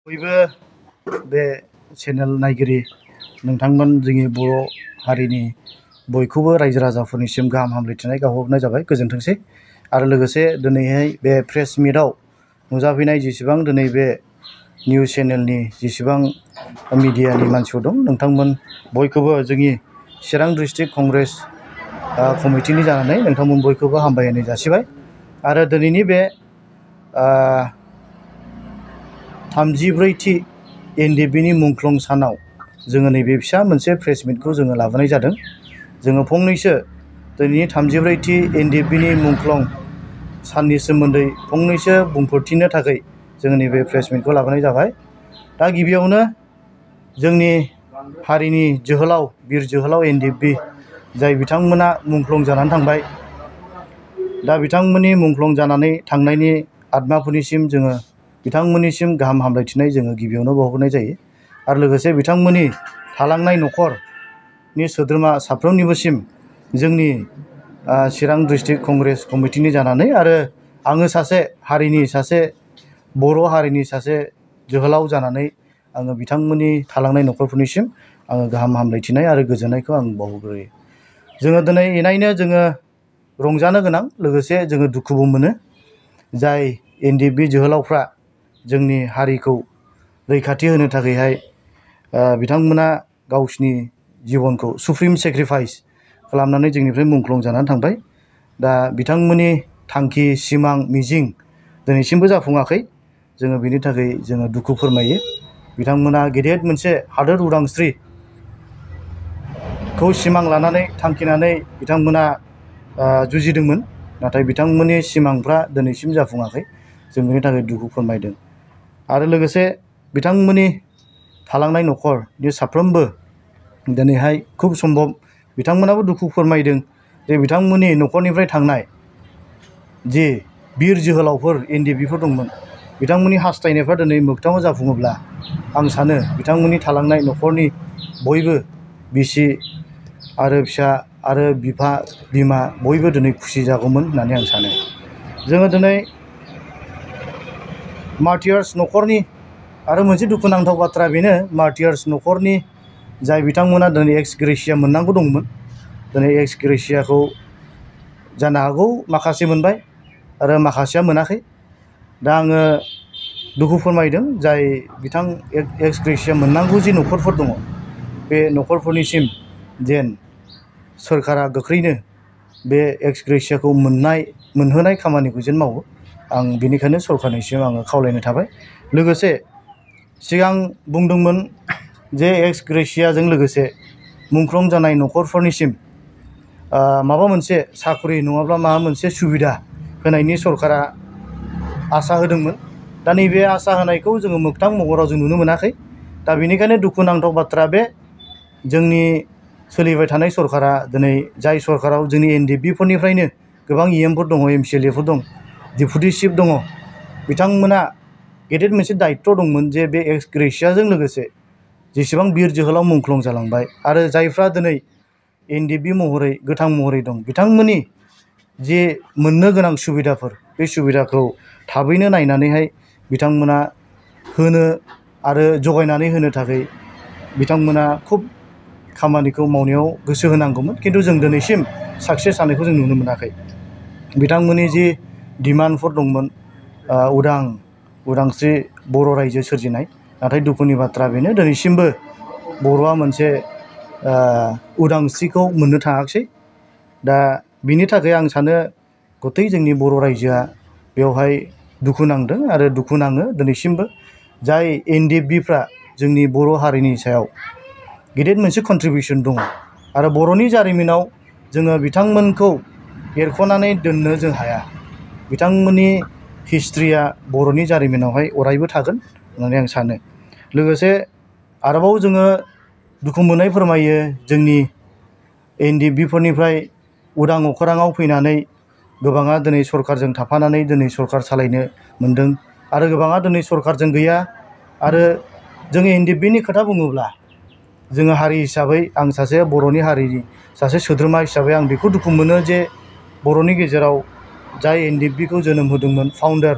बयबो बे चेनेल नायगिरि नोंथांमोन जोंनि बर' हारिनि बयखौबो रायजो राजाफोरनिसिम गाहाम हामलायथिनाय गावहरनाय जाबाय। गोजोनथोंसै। आरो लोगोसे दिनैहाय बे प्रेस मिटआव नुजाफैनाय जेसेबां दिनै बे निउज चेनेलनि जेसेबां मिडियानि मानसिफोर दं, नोंथांमोन बयखौबो जोंनि चिरां डिस्ट्रिक्ट कंग्रेस कमिटिनि जानानै नोंथांमोन बयखौबो हामलायनाय जासिबाय। आरो दिनैनि बे 34थि एनडिएफबिनि मुंख्लं सानाव जोङो नैबे फिसा मोनसे प्रेस मिटखौ जोङो लाबोनाय जादों। जोङो फंनैसो दिनैनि 34थि एनडिएफबिनि मुंख्लं साननि सोमोन्दै फंनैसो बुंफोरथिनो थाखाय जोङो नैबे प्रेस मिटखौ लाबोनाय जाबाय। दा गिबियावनो जोंनि हारिनि जोहोलाव बिर जोहोलाव एनडिएफबि जाय बिथांमोना मुंख्लं जानानै थांबाय, दा बिथांमोननि मुंख्लं जानानै थांनायनि आत्माफोरनिसिम जोङो बिथांमोननिसिम गाहाम हामलायथिनाय जोङो गिबियावनो बावहरनाय जायो। आरो लोगोसे बिथांमोननि थालांनाय न'खरनि सोद्रोमा साफ्रोमनिबोसिम जोंनि चिरां डिस्ट्रिक्ट कंग्रेस कमिटिनि जानानै आरो आङो सासे बर' हारिनि सासे जोहोलाव जानानै आङो बिथांमोननि थालांनाय न'खरफोरनिसिम आङो गाहाम हामलायथिनाय आरो गोजोननायखौ आं बावहरग्रोयो। जोङो दिनै इनायनो जोङो रंजानो गोनां, लोगोसे जोङो दुखुबो मोनो। जाय एनडिएफबि जोहोलावफ्रा जोंनि हारिखौ रैखाथि होनो थाखायहाय बिथांमोना गावसिनि जिबनखौ सुप्रिम सेक्रिफाइस खालामनानै जोंनिफ्राय मुंख्लं जानानै थांबाय। दा बिथांमोननि थांखि, सिमां, मिजिं दिनैसिमबो जाफुङाखै। जोङो बेनि थाखाय जोङो दुखु फोरमायो। बिथांमोना गेदेर मोनसे हादोर उदांस्रिखौ सिमां लानानै थांखिनानै बिथांमोना जुजिदोंमोन, नाथाय बिथांमोननि सिमांफ्रा दिनैसिम जाफुङाखै। जों बेनि थाखाय दुखु फोरमायदों। आरो लोगोसे बिथांमोननि थालांनाय न'खरनि साफ्रोमबो दिनैहाय खुब सम्भब बिथांमोनाबो दुखु फोरमायदों जे बिथांमोननि न'खरनिफ्राय थांनाय जे बिर जोहोलावफोर एनडिएफबिफोर दंमोन, बिथांमोननि हास्थायनायफ्रा दिनै मोगथाङाव जाफुङोब्ला आं सानो बिथांमोननि थालांनाय न'खरनि बयबो बिसि आरो फिसा आरो बिफा बिमा बयबो दिनै खुसि जागौमोन होननानै आं सानो। जोङो दिनै मार्टियार्स न'खरनि आरो मोनसे दुखुनांथाव बाथ्रा बेनो, मार्टियार्स न'खरनि जाय बिथांमोना दिनै एक्स ग्रेसिया मोननांगौ दंमोन, दिनै एक्स ग्रेसियाखौ जानो हागौ माखासे मोनबाय आरो माखासेया मोनाखै। दा आङो दुखु फोरमायदों जाय बिथां एक्स ग्रेसिया मोननांगौ जि न'खरफोर दङ, बे न'खरफोरनिसिम जेन सोरखारा गोख्रैनो बे एक्स ग्रेसियाखौ मोनहोनाय खामानिखौ जेन मावो। आं बेनिखायनो सरखारनिसिम आङो खावलायनो थाबाय। लोगोसे सिगां बुंदोंमोन जे एक्स ग्रेसियाजों लोगोसे मुंख्लं जानाय न'खरफोरनिसिम माबा मोनसे साख्रि नङाब्ला माबा मोनसे सुबिदा होनायनि सरखारा आसा होदोंमोन। दा नैबे आसा होनायखौ जोङो मोगथां महराव जों नुनो मोनाखै। दा बेनिखायनो दुखुनांथाव बाथ्रा बे जोंनि सोलिबाय थानाय सरखारा दिनै जाय सरखाराव जोंनि एनडिएफबिफोरनिफ्रायनो गोबां इएमफोर दङ, एमसिएलएफोर दं, डिपुटि चिफ दङ, बिथांमोना गेदेर मोनसे दायित्व दंमोन जे बे एक्स ग्रेसियाजों लोगोसे जेसेबां बिर जोहोलाव मुंख्लं जालांबाय आरो जायफ्रा दिनै एनडिएफबि महरै गोथां महरै दं, बिथांमोननि जे मोननो गोनां सुबिदाफोर, बे सुबिदाखौ थाबैनो नायनानैहाय बिथांमोना होनो आरो जगायनानै होनो थाखाय बिथांमोना खुब खामानिखौ मावनायाव गोसो होनांगौमोन। खिन्थु जों दिनैसिम साक्सेस जानायखौ जों नुनो मोनाखै। बिथांमोननि जि डिमान्डफोर दंमोन, उदांस्रि बर' रायजो सोरजिनाय, नाथाय दुखुनि बाथ्रा बेनो दिनैसिमबो बर'आ मोनसे उदांस्रिखौ मोननो थाङाखिसै। दा बिनि थाखाय आं सानो गथै जोंनि बर' रायजोआ बेवहाय दुखु नांदों आरो दुखु नाङो दिनैसिमबो। जाय एनडिएफबिफ्रा जोंनि बर' हारिनि सायाव गेदेर मोनसे कन्ट्रिबिउसन दङ आरो बर'नि जारिमिनाव जोङो बिथांमोनखौ एरख'नानै दोननो जों हाया। बिथांमोननि हिस्ट्रिया बर'नि जारिमिनावहाय अरायबो थागोन होननानै आं सानो। लोगोसे आरोबाव जोङो दुखु मोननाय फोरमायो, जोंनि एनडिएफबिफोरनिफ्राय उदां अख्राङाव फैनानै गोबाङा दिनै सरखारजों थाफानानै दिनै सरखार सालायनो मोनदों आरो गोबाङा दिनै सरखारजों गैया। आरो जोङो एनडिएफबिनि खोथा बुङोब्ला जोङो हारि हिसाबै, आं सासे बर'नि हारिनि सासे सोद्रोमा हिसाबै आं बेखौ दुखु मोनो जे बर'नि गेजेराव जाय एनडिएफबिखौ जोनोम होदोंमोन फाउन्डार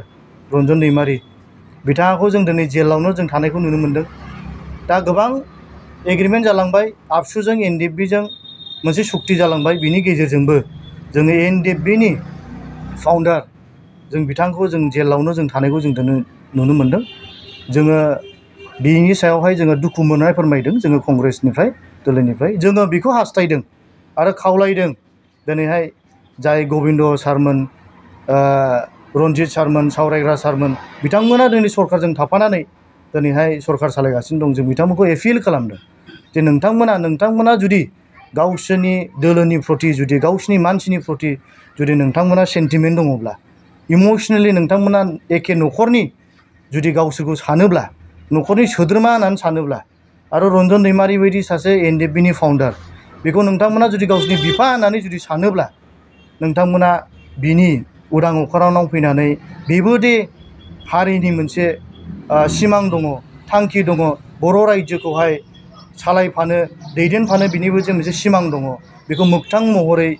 रन्जन दैमारि, बिथाङाखौ जों दिनै जेलावनो जों थानायखौ नुनो मोन्दों। दा गोबां एग्रिमेन्ट जालांबाय आबसुजों एनडिएफबिजों मोनसे सुक्ति जालांबाय। बिनि गेजेरजोंबो जोङो एनडिएफबिनि फाउन्डार जों बिथांखौ जों जेलावनो जों थानायखौ जों नुनो मोन्दों। जोङो बिनि सायावहाय जोङो दुखु मोननाय फोरमायदों जोङो कंग्रेसनिफ्राय दोलोनिफ्राय जोङो बेखौ हास्थायदों आरो खावलायदों दिनैहाय जाय गबिन्द सारमोन रन्जित सारमोन सावरायग्रा सारमोन बिथांमोना दिनै सरकारजों थाफानानै दिनैहाय सरकार सालायगासिनो दं। जों बिथांमोनखौ एपिल खालामदों जे नोंथांमोना जुदि गावसोरनि दोलोनि प्रति जुदि गावसोरनि मानसिनि प्रति जुदि नोंथांमोना सेन्टिमेन्ट दङब्ला इमसनेलि नोंथांमोना एखे न'खरनि जुदि गावसोरखौ सानोब्ला न'खरनि सोद्रोमा होननानै सानोब्ला आरो रन्जन दैमारि बायदि सासे एनडिएफबिनि फाउन्डार बेखौ नोंथांमोना जुदि गावसोरनि बिफा होननानै जुदि सानोब्ला नोंथांमोना बिनि उदां अख्राङाव फैनानै बेबो दे हारिनि मोनसे सिमां दङ थांखि दङ बर' रायजोखौहाय सालायफानो दैदेनफानो बिनिबो जे मोनसे सिमां दङ बेखौ मोगथां महरै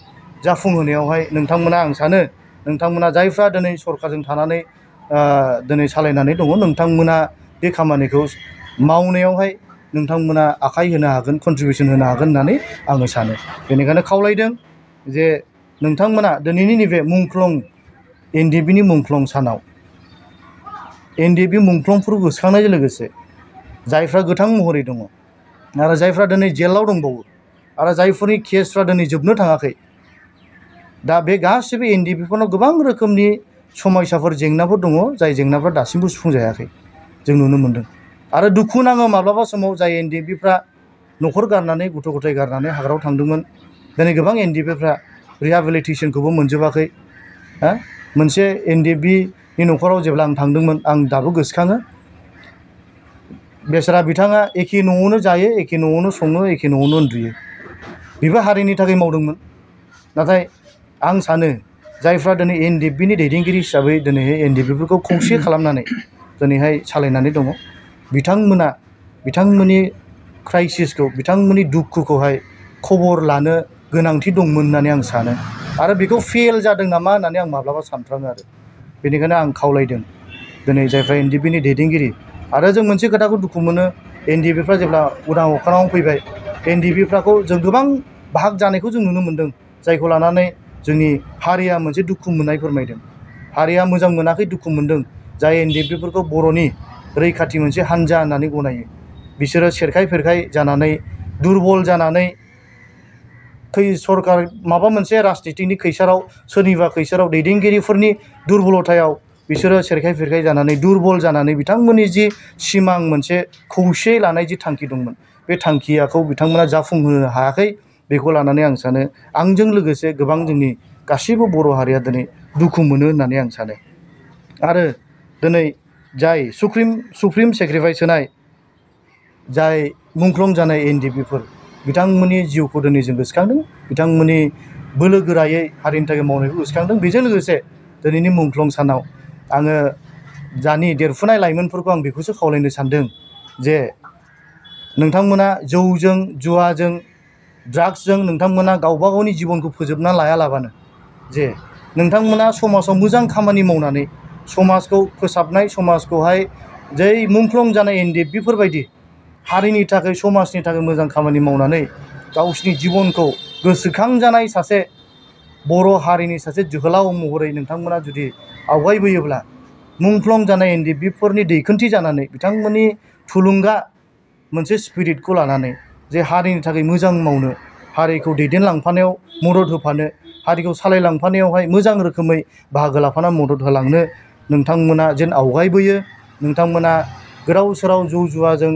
जाफुंहोनायावहाय नोंथांमोना आं सानो नोंथांमोना जायफ्रा दिनै सरकारजों थानानै दिनै सालायनानै दङ नोंथांमोना बे खामानिखौ मावनायावहाय नोंथांमोना आखाइ होनो हागोन कन्ट्रिबिउसन होनो हागोन होननानै आङो सानो। बेनिखायनो खावलायदों जे नोंथांमोना दिनैनि नैबे मुंख्लं एनडिएफबिनि मुंख्लं सानाव एनडिएफबि मुंख्लंफोरखौ गोसोखांनायजों लोगोसे जायफ्रा गोथां महरै दङ आरो जायफ्रा दिनै जेलाव दंबावो आरो जायफोरनि केसफ्रा दिनै जोबनो थाङाखै दा बे गासिबो एनडिएफबिफोरनाव गोबां रोखोमनि समयसाफोर जेंनाफोर दङ जाय जेंनाफ्रा दासिमबो सुफुंजायाखै जों नुनो मोन्दों। आरो दुखु नाङो माब्लाबा समाव जाय एनडिएफबिफ्रा न'खर गारनानै गथ' गथाय गारनानै हाग्रायाव थांदोंमोन दिनै गोबां एनडिएफबिफ्रा रिहेबिलिटेसनखौबो मोनजोबाखै। मोनसे एनडिएफबिनि न'खराव जेब्ला आं थांदोंमोन आं दाबो गोसोखाङो बेचारा बिथाङा एखे न'आवनो जायो एखे न'आवनो सङो एखे न'आवनो उन्दुयो बेबो हारिनि थाखाय मावदोंमोन। नाथाय आं सानो जायफ्रा दिनै एनडिएफबिनि दैदेनगिरि हिसाबै दिनैहाय एनडिएफबिफोरखौ खौसे खालामनानै दिनैहाय सालायनानै दङ बिथांमोना बिथांमोननि क्राइसिसखौ बिथांमोननि दुखुखौहाय खबर लानो गोनांथि दंमोन होननानै आं सानो आरो बेखौ फेल जादों नामा होननानै आं माब्लाबा सानफ्राङो आरो बेनिखायनो आं खावलायदों दिनै जायफ्रा एनडिएफबिनि दैदेनगिरि आरो जों मोनसे खोथाखौ दुखु मोनो एनडिएफबिफ्रा जेब्ला उदां अख्राङाव फैबाय एनडिएफबिफ्राखौ जों गोबां भाग जानायखौ जों नुनो मोन्दों जायखौ लानानै जोंनि हारिया मोनसे दुखु मोननाय फोरमायदों। हारिया मोजां मोनाखै दुखु मोनदों जाय एनडिएफबिफोरखौ बर'नि रैखाथि मोनसे हान्जा होननानै गनायो बिसोरो सेरखाय फेरखाय जानानै दुरबल जानानै सरकार माबा मोनसे राजनितिनि खैसाराव सोरनिबा खैसाराव दैदेनगिरिफोरनि दुरबलथायाव बिसोरो सेरखाय फेरखाय जानानै दुरबल जानानै बिथांमोननि जि सिमां मोनसे खौसे लानाय जि थांखि दंमोन बे थांखियाखौ बिथांमोना जाफुंहोनो हायाखै बेखौ लानानै आं सानो आंजों लोगोसे गोबां जोंनि गासैबो बर' हारिया दिनै दुखु मोनो होननानै आं सानो। आरो दिनै जाय सुप्रिम सेक्रिफाइस होनाय जाय मुंख्लं जानाय एनडिएफबिफोर बिथांमोननि जिउखौ दिनै जों गोसोखांदों बिथांमोननि बोलो गोरायै हारिनि थाखाय मावनायखौ गोसोखांदों। बेजों लोगोसे दिनैनि मुंख्लं सानाव आङो दानि देरफुनाय लाइमोनफोरखौ आं बेखौसो खावलायनो सानदों जे नोंथांमोना जौजों जुवाजों ड्राग्सजों नोंथांमोना गावबा गावनि जिबनखौ फोजोबना लायालाबानो जे नोंथांमोना समाजाव मोजां खामानि मावनानै समाजखौ फोसाबनाय समाजखौहाय जै मुंख्लं जानाय एनडिएफबिफोरबायदि हारिनि थाखाय समाजनि थाखाय मोजां खामानि मावनानै गावसिनि जिबनखौ गोसोखांजानाय सासे बर' हारिनि सासे जोहोलाव महरै नोंथांमोना जुदि आवगायबोयोब्ला मुंख्लं जानाय एनडिएफबिफोरनि दैखोनथि जानानै बिथांमोननि थुलुंगा मोनसे स्पिरिटखौ लानानै जे हारिनि थाखाय मोजां मावनो हारिखौ दैदेनलांफानायाव मदद होफानो हारिखौ सालायलांफानायावहाय मोजां रोखोमै बाहागो लाफाना मदद होलांनो नोंथांमोना जेन आवगायबोयो नोंथांमोना गोदाव सोराव जौ जुवाजों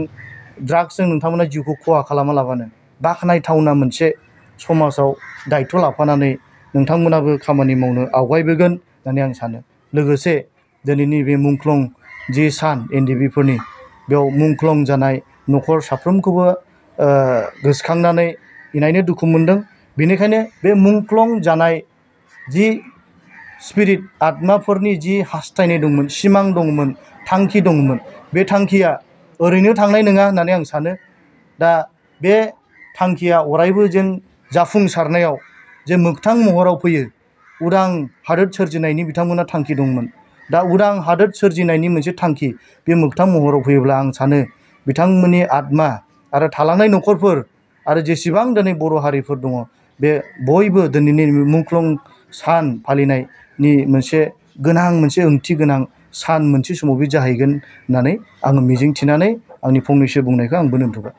ड्राग्सजों नोंथांमोना जिउखौ खहा खालामालाबानो बाख्नायथावना मोनसे समाजाव दायथ' लाफानानै नोंथांमोनाबो खामानि मावनो आवगायबोगोन होननानै आं सानो। लोगोसे दिनैनि बे मुंख्लं जि सान एनडिएफबिफोरनि बेयाव मुंख्लं जानाय न'खर साफ्रोमखौबो गोसोखांनानै इनायनो दुखु मोनदों। बेनिखायनो बे मुंख्लं जानाय जि स्पिरिट आत्माफोरनि जि हास्थायनाय दंमोन सिमां दंमोन थांखि दंमोन बे थांखिया ओरैनो थांनाय नङा होननानै आं सानो। दा बे थांखिया अरायबो जेन जाफुंसारनायाव जे मोगथां महराव फैयो उदां हादोर सोरजिनायनि बिथांमोना थांखि दंमोन दा उदां हादोर सोरजिनायनि मोनसे थांखि बे मोगथां महराव फैयोब्ला आं सानो बिथांमोननि आत्मा आरो थालांनाय न'खरफोर आरो जेसेबां दिनै बर' हारिफोर दङ बे बयबो दिनैनि मुंख्लं सान फालिनायनि मोनसे गोनां मोनसे ओंथि गोनां सान मोनसे समाव बे जाहैगोन होननानै आङो मिजिंथिनानै आंनि फंनैसो बुंनायखौ आंबो दोनथ'बाय।